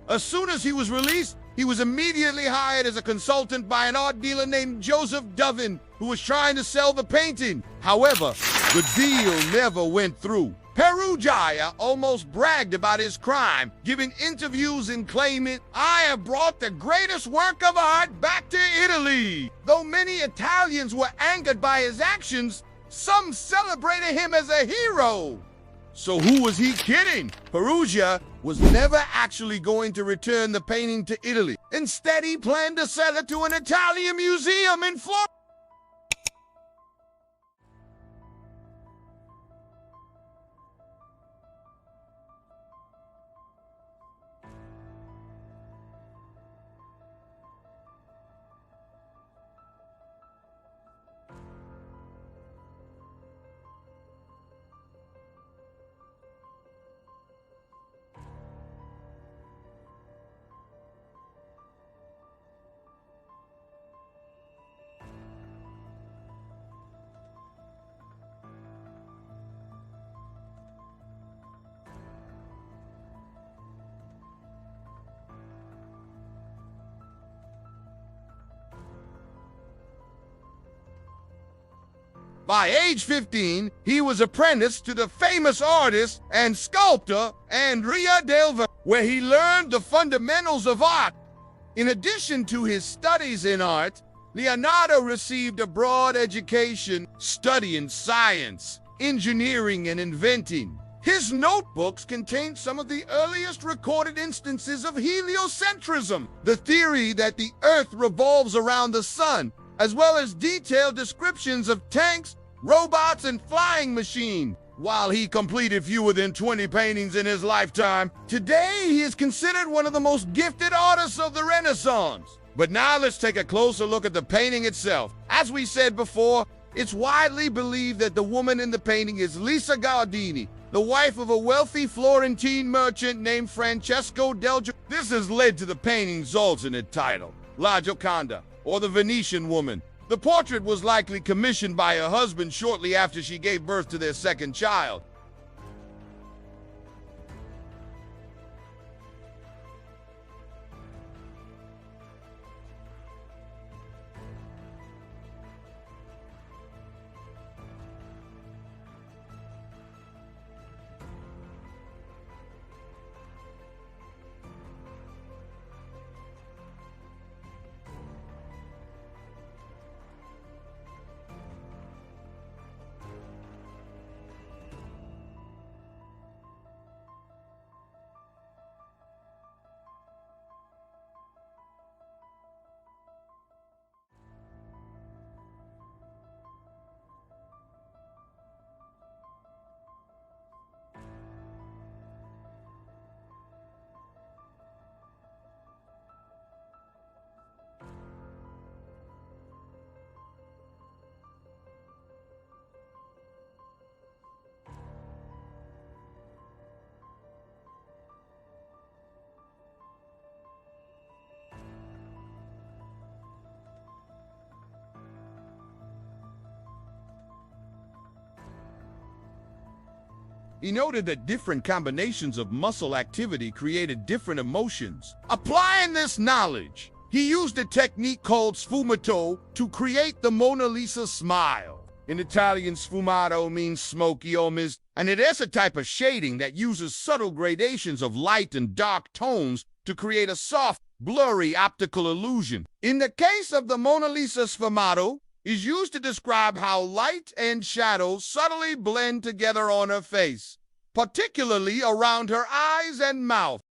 As soon as he was released, he was immediately hired as a consultant by an art dealer named Joseph Dovin, who was trying to sell the painting. However, the deal never went through. Perugia almost bragged about his crime, giving interviews and claiming, "I have brought the greatest work of art back to Italy." Though many Italians were angered by his actions, some celebrated him as a hero. So who was he kidding? Perugia was never actually going to return the painting to Italy. Instead, he planned to sell it to an Italian museum in Florence. By age 15, he was apprenticed to the famous artist and sculptor Andrea del Ver, where he learned the fundamentals of art. In addition to his studies in art, Leonardo received a broad education studying science, engineering, and inventing. His notebooks contain some of the earliest recorded instances of heliocentrism, the theory that the Earth revolves around the sun, as well as detailed descriptions of tanks, robots, and flying machines. While he completed fewer than 20 paintings in his lifetime, today he is considered one of the most gifted artists of the Renaissance. But now let's take a closer look at the painting itself. As we said before, it's widely believed that the woman in the painting is Lisa Gardini, the wife of a wealthy Florentine merchant named Francesco del Gio. This has led to the painting's alternate title, La Gioconda, or the Venetian Woman. The portrait was likely commissioned by her husband shortly after she gave birth to their second child. He noted that different combinations of muscle activity created different emotions. Applying this knowledge, he used a technique called sfumato to create the Mona Lisa smile. In Italian, sfumato means smoky or mist, and it is a type of shading that uses subtle gradations of light and dark tones to create a soft, blurry optical illusion. In the case of the Mona Lisa, sfumato is used to describe how light and shadow subtly blend together on her face, particularly around her eyes and mouth.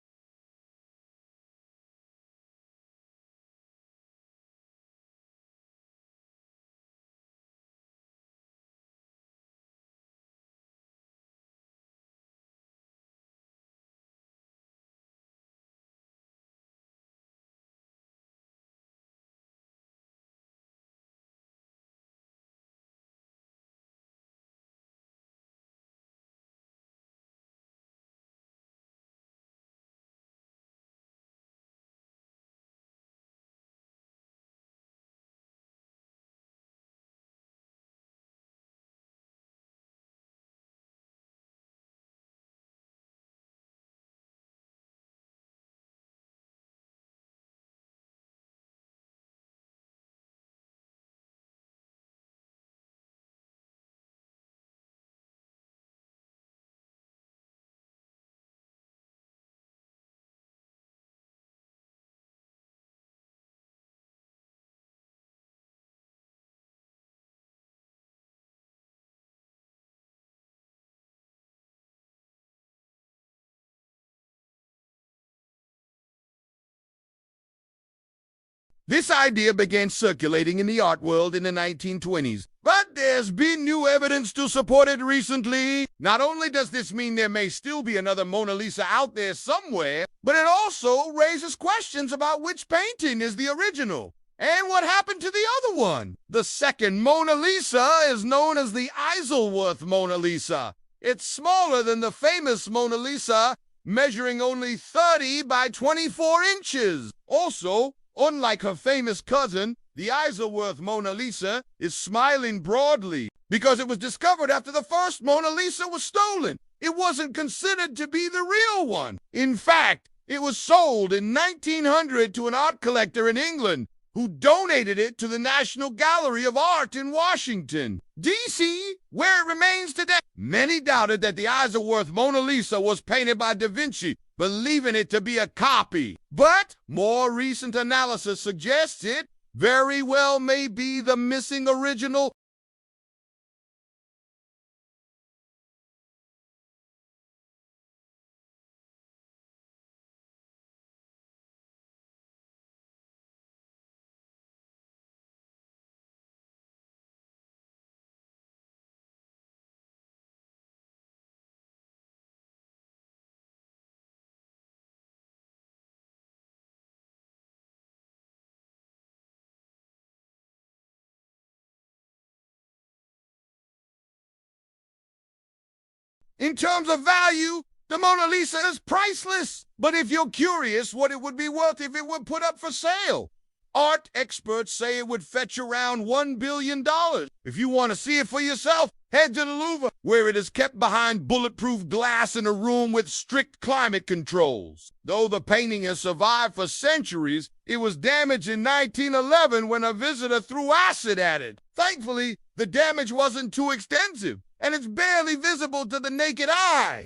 This idea began circulating in the art world in the 1920s, but there's been new evidence to support it recently. Not only does this mean there may still be another Mona Lisa out there somewhere, but it also raises questions about which painting is the original and what happened to the other one. The second Mona Lisa is known as the Unsolved Mona Lisa. It's smaller than the famous Mona Lisa, measuring only 30 by 24 inches. Also, unlike her famous cousin, the Unsolved Mona Lisa is smiling broadly because it was discovered after the first Mona Lisa was stolen. It wasn't considered to be the real one. In fact, it was sold in 1900 to an art collector in England who donated it to the National Gallery of Art in Washington, D.C., where it remains today. Many doubted that the Unsolved Mona Lisa was painted by Da Vinci, believing it to be a copy. But more recent analysis suggests it very well may be the missing original. In terms of value, the Mona Lisa is priceless. But if you're curious what it would be worth if it were put up for sale, art experts say it would fetch around $1 billion. If you want to see it for yourself, head to the Louvre, where it is kept behind bulletproof glass in a room with strict climate controls. Though the painting has survived for centuries, it was damaged in 1911 when a visitor threw acid at it. Thankfully, the damage wasn't too extensive, and it's barely visible to the naked eye.